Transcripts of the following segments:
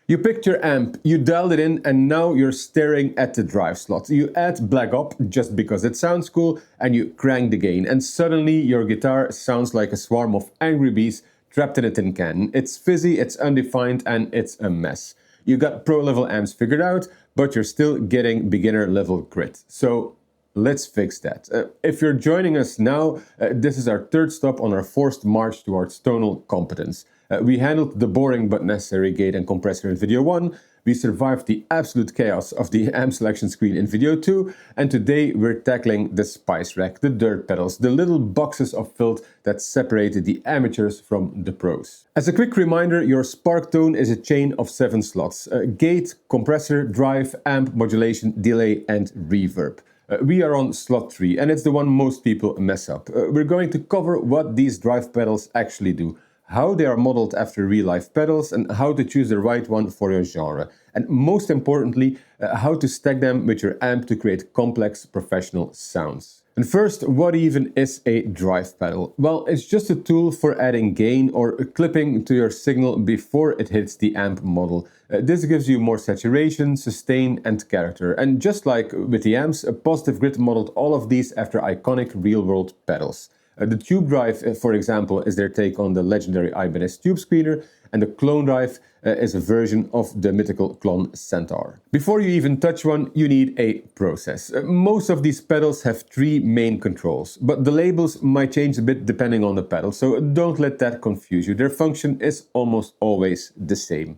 You picked your amp, you dialed it in, and now you're staring at the drive slot. You add black up just because it sounds cool, and you crank the gain, and suddenly your guitar sounds like a swarm of angry bees trapped in a tin can. It's fizzy, it's undefined, and it's a mess. You got pro level amps figured out, but you're still getting beginner level grit. So let's fix that. If you're joining us now, this is our third stop on our forced march towards tonal competence. We handled the boring but necessary gate and compressor in video 1, we survived the absolute chaos of the amp selection screen in video 2, and today we're tackling the spice rack, the dirt pedals, the little boxes of filth that separated the amateurs from the pros. As a quick reminder, your spark tone is a chain of 7 slots: gate, compressor, drive, amp, modulation, delay, and reverb. We are on slot 3, and it's the one most people mess up. We're going to cover what these drive pedals actually do, how they are modeled after real-life pedals, and how to choose the right one for your genre. And most importantly, how to stack them with your amp to create complex professional sounds. And first, what even is a drive pedal? Well, it's just a tool for adding gain or clipping to your signal before it hits the amp model. This gives you more saturation, sustain, and character. And just like with the amps, Positive Grid modeled all of these after iconic real-world pedals. The Tube Drive, for example, is their take on the legendary Ibanez Tube Screamer, and the Klon Drive is a version of the mythical Klon Centaur. Before you even touch one, you need a process. Most of these pedals have 3 main controls, but the labels might change a bit depending on the pedal, so don't let that confuse you. Their function is almost always the same.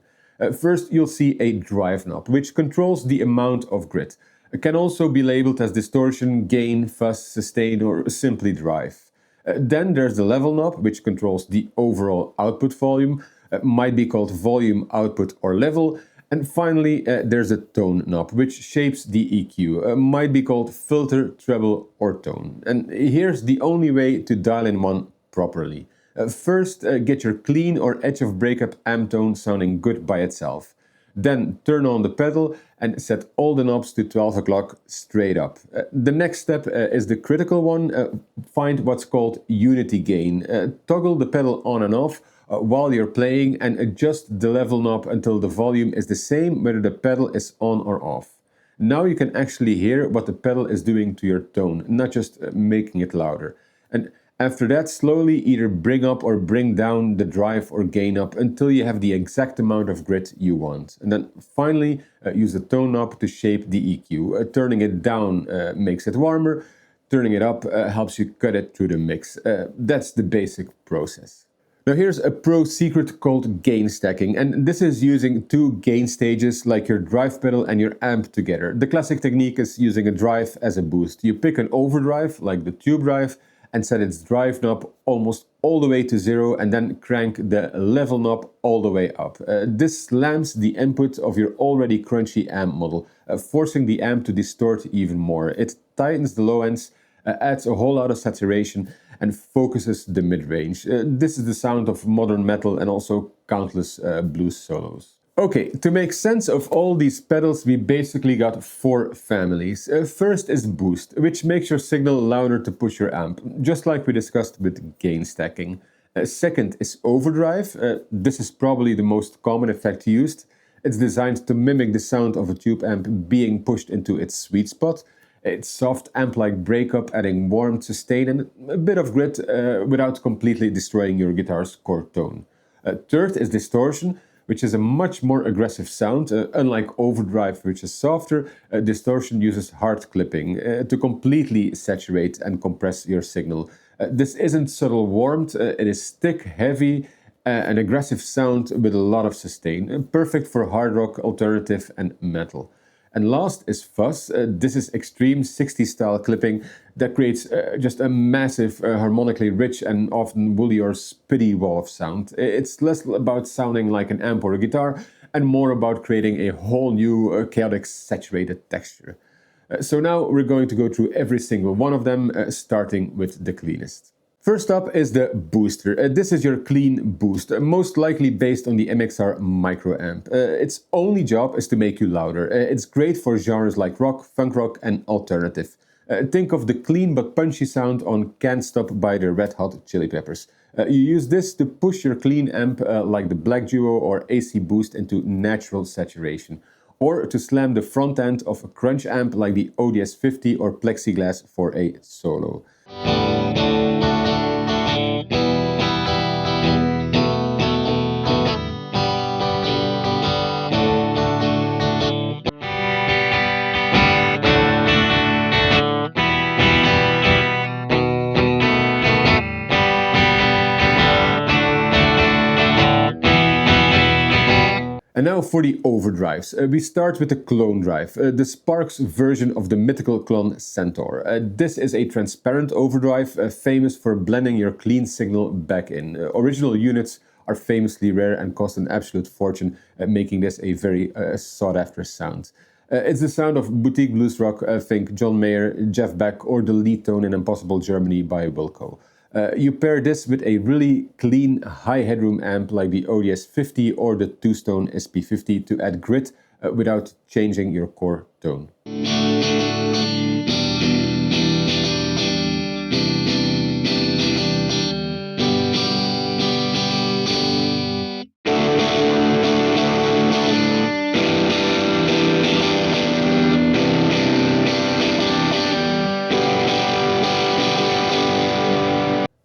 First, you'll see a drive knob, which controls the amount of grit. It can also be labeled as distortion, gain, fuzz, sustain, or simply drive. Then there's the level knob, which controls the overall output volume. Might be called volume, output, or level. And finally, there's a tone knob, which shapes the EQ. Might be called filter, treble, or tone. And here's the only way to dial in one properly. First, get your clean or edge of breakup amp tone sounding good by itself. Then turn on the pedal and set all the knobs to 12 o'clock straight up. The next step is the critical one. Find what's called unity gain. Toggle the pedal on and off while you're playing and adjust the level knob until the volume is the same whether the pedal is on or off. Now you can actually hear what the pedal is doing to your tone, not just making it louder. And after that, slowly either bring up or bring down the drive or gain up until you have the exact amount of grit you want. And then finally, use the tone knob to shape the EQ. Turning it down makes it warmer. Turning it up helps you cut it through the mix. That's the basic process. Now here's a pro secret called gain stacking, and this is using 2 gain stages like your drive pedal and your amp together. The classic technique is using a drive as a boost. You pick an overdrive like the Tube Drive and set its drive knob almost all the way to 0 and then crank the level knob all the way up. This slams the input of your already crunchy amp model, forcing the amp to distort even more. It tightens the low ends, adds a whole lot of saturation and focuses the mid-range. This is the sound of modern metal and also countless blues solos. Okay, to make sense of all these pedals, we basically got 4 families. First is boost, which makes your signal louder to push your amp, just like we discussed with gain stacking. Second is overdrive. This is probably the most common effect used. It's designed to mimic the sound of a tube amp being pushed into its sweet spot. It's soft amp-like breakup, adding warmth, sustain, and a bit of grit without completely destroying your guitar's core tone. Third is distortion, which is a much more aggressive sound. Unlike overdrive, which is softer, distortion uses hard clipping to completely saturate and compress your signal. This isn't subtle warmth, it is thick, heavy, an aggressive sound with a lot of sustain, perfect for hard rock, alternative, and metal. And last is fuzz. This is extreme 60s style clipping that creates just a massive, harmonically rich and often woolly or spitty wall of sound. It's less about sounding like an amp or a guitar and more about creating a whole new, chaotic, saturated texture. So now we're going to go through every single one of them, starting with the cleanest. First up is the booster. This is your clean boost, most likely based on the MXR micro amp. Its only job is to make you louder. It's great for genres like rock, funk rock, and alternative. Think of the clean but punchy sound on Can't Stop by the Red Hot Chili Peppers. You use this to push your clean amp like the Black Duo or AC Boost into natural saturation, or to slam the front end of a crunch amp like the ODS 50 or Plexiglass for a solo. And now for the overdrives. We start with the Klon Drive, the Sparks version of the mythical Klon Centaur. This is a transparent overdrive famous for blending your clean signal back in. Original units are famously rare and cost an absolute fortune, making this a very sought-after sound. It's the sound of boutique blues rock, think John Mayer, Jeff Beck, or the lead tone in Impossible Germany by Wilco. You pair this with a really clean high headroom amp like the ODS 50 or the two-stone SP50 to add grit without changing your core tone.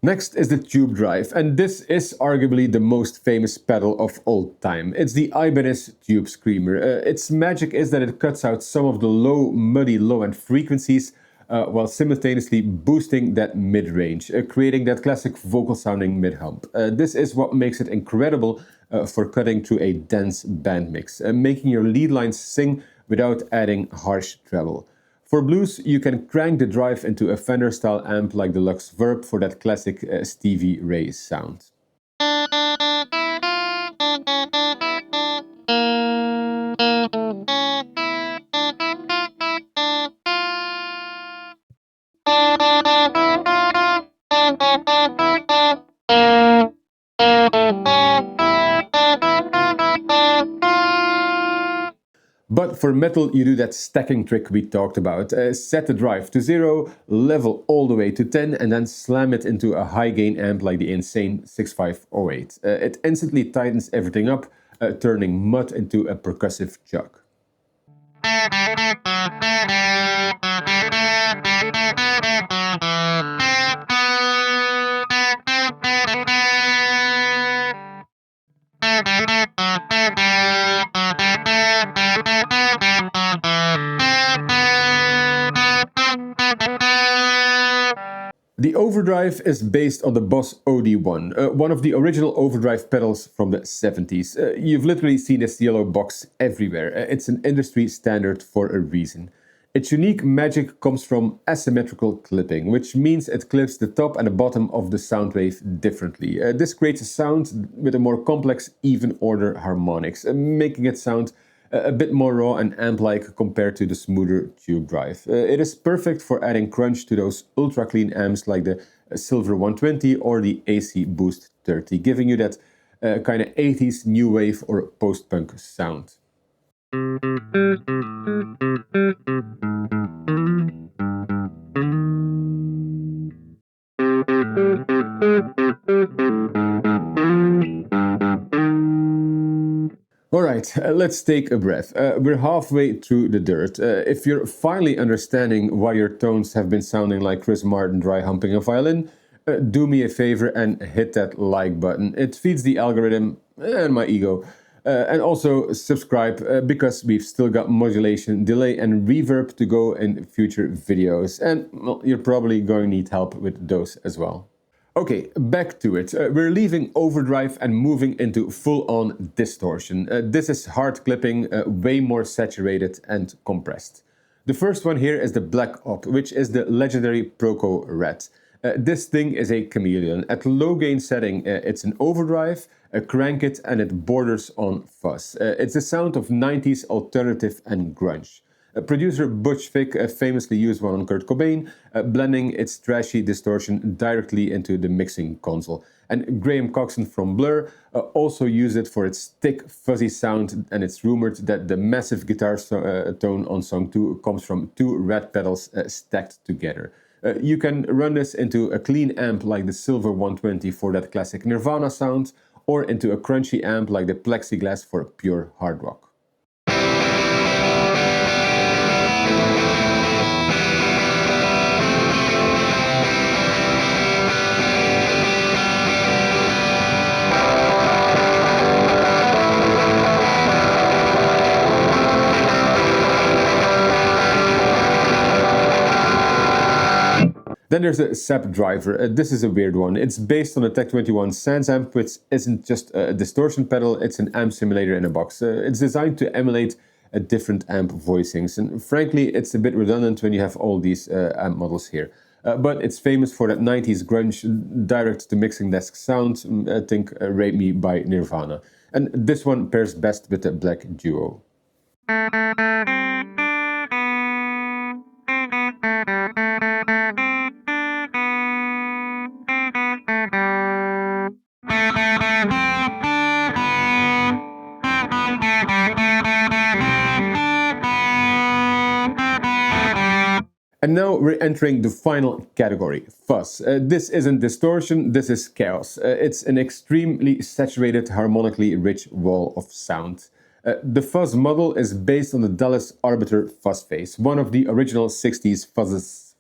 Next is the Tube Drive, and this is arguably the most famous pedal of all time. It's the Ibanez Tube Screamer. Its magic is that it cuts out some of the low, muddy low-end frequencies while simultaneously boosting that mid-range, creating that classic vocal-sounding mid-hump. This is what makes it incredible for cutting through a dense band mix, making your lead lines sing without adding harsh treble. For blues, you can crank the drive into a Fender-style amp like the Lux Verb for that classic Stevie Ray sound. But for metal, you do that stacking trick we talked about. Set the drive to 0, level all the way to 10, and then slam it into a high-gain amp like the insane 6508. It instantly tightens everything up, turning mud into a percussive jug. The Overdrive is based on the Boss OD1, one of the original overdrive pedals from the 70s. You've literally seen this yellow box everywhere. It's an industry standard for a reason. Its unique magic comes from asymmetrical clipping, which means it clips the top and the bottom of the sound wave differently. This creates a sound with a more complex, even order harmonics, making it sound a bit more raw and amp-like compared to the smoother Tube Drive. It is perfect for adding crunch to those ultra-clean amps like the Silver 120 or the AC Boost 30, giving you that kind of 80s new wave or post-punk sound. Alright, let's take a breath. We're halfway through the dirt. If you're finally understanding why your tones have been sounding like Chris Martin dry humping a violin, do me a favor and hit that like button. It feeds the algorithm and my ego. And also subscribe because we've still got modulation, delay and reverb to go in future videos. And well, you're probably going to need help with those as well. Okay, back to it. We're leaving overdrive and moving into full-on distortion. This is hard clipping, way more saturated and compressed. The first one here is the Black Op, which is the legendary ProCo RAT. This thing is a chameleon. At low gain setting, it's an overdrive, crank it, and it borders on fuzz. It's the sound of 90s alternative and grunge. Producer Butch Vig famously used one on Kurt Cobain, blending its trashy distortion directly into the mixing console. And Graham Coxon from Blur also used it for its thick, fuzzy sound, and it's rumored that the massive guitar tone on song 2 comes from two RAT pedals stacked together. You can run this into a clean amp like the Silver 120 for that classic Nirvana sound, or into a crunchy amp like the Plexiglass for pure hard rock. Then there's the Sab Driver. This is a weird one. It's based on a Tech 21 Sans amp, which isn't just a distortion pedal, it's an amp simulator in a box. It's designed to emulate a different amp voicings, and frankly, it's a bit redundant when you have all these amp models here. But it's famous for that 90s grunge direct-to-mixing desk sound. Think Rape Me by Nirvana. And this one pairs best with the Black Duo. And now we're entering the final category, fuzz. This isn't distortion, this is chaos. It's an extremely saturated, harmonically rich wall of sound. The fuzz model is based on the Dallas Arbiter fuzz face, one of the original 60s fuzzes?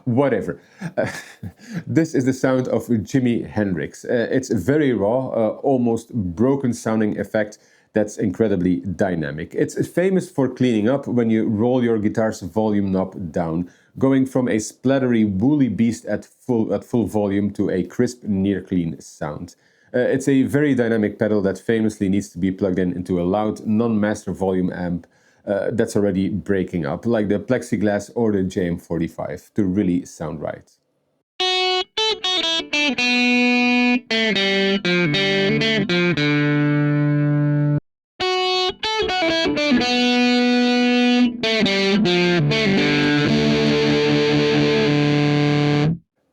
Whatever. This is the sound of Jimi Hendrix. It's very raw, almost broken sounding effect that's incredibly dynamic. It's famous for cleaning up when you roll your guitar's volume knob down, going from a splattery woolly beast at full volume to a crisp, near-clean sound. It's a very dynamic pedal that famously needs to be plugged into a loud, non-master volume amp that's already breaking up, like the Plexiglass or the JM45, to really sound right.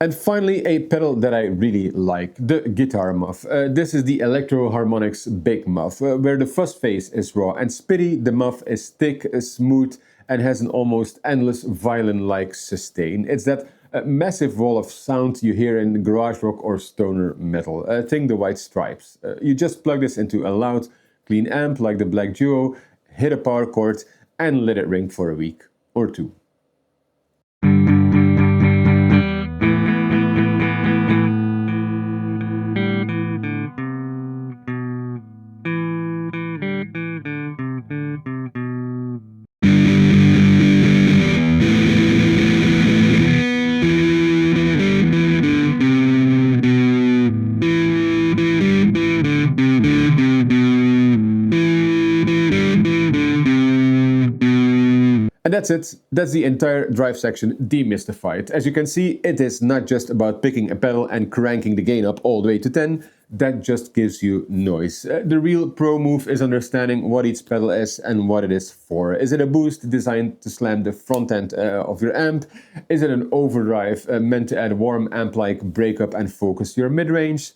And finally, a pedal that I really like, the Guitar Muff. This is the Electro Harmonics Big Muff, where the fuzz face is raw and spitty, the muff is thick, smooth, and has an almost endless violin-like sustain. It's that massive wall of sound you hear in garage rock or stoner metal. Think the White Stripes. You just plug this into a loud, clean amp like the Black Duo, hit a power chord, and let it ring for a week or two. And that's it. That's the entire drive section demystified. As you can see, it is not just about picking a pedal and cranking the gain up all the way to 10. That just gives you noise. The real pro move is understanding what each pedal is and what it is for. Is it a boost designed to slam the front end of your amp? Is it an overdrive meant to add warm amp-like breakup and focus your mid-range?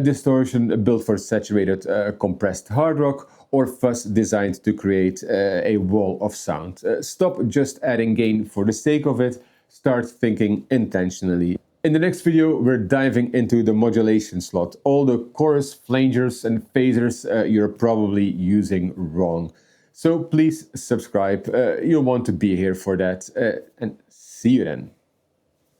Distortion built for saturated compressed hard rock? Or fuzz designed to create a wall of sound. Stop just adding gain for the sake of it, start thinking intentionally. In the next video, we're diving into the modulation slot, all the chorus flangers and phasers you're probably using wrong. So please subscribe, you'll want to be here for that, and see you then.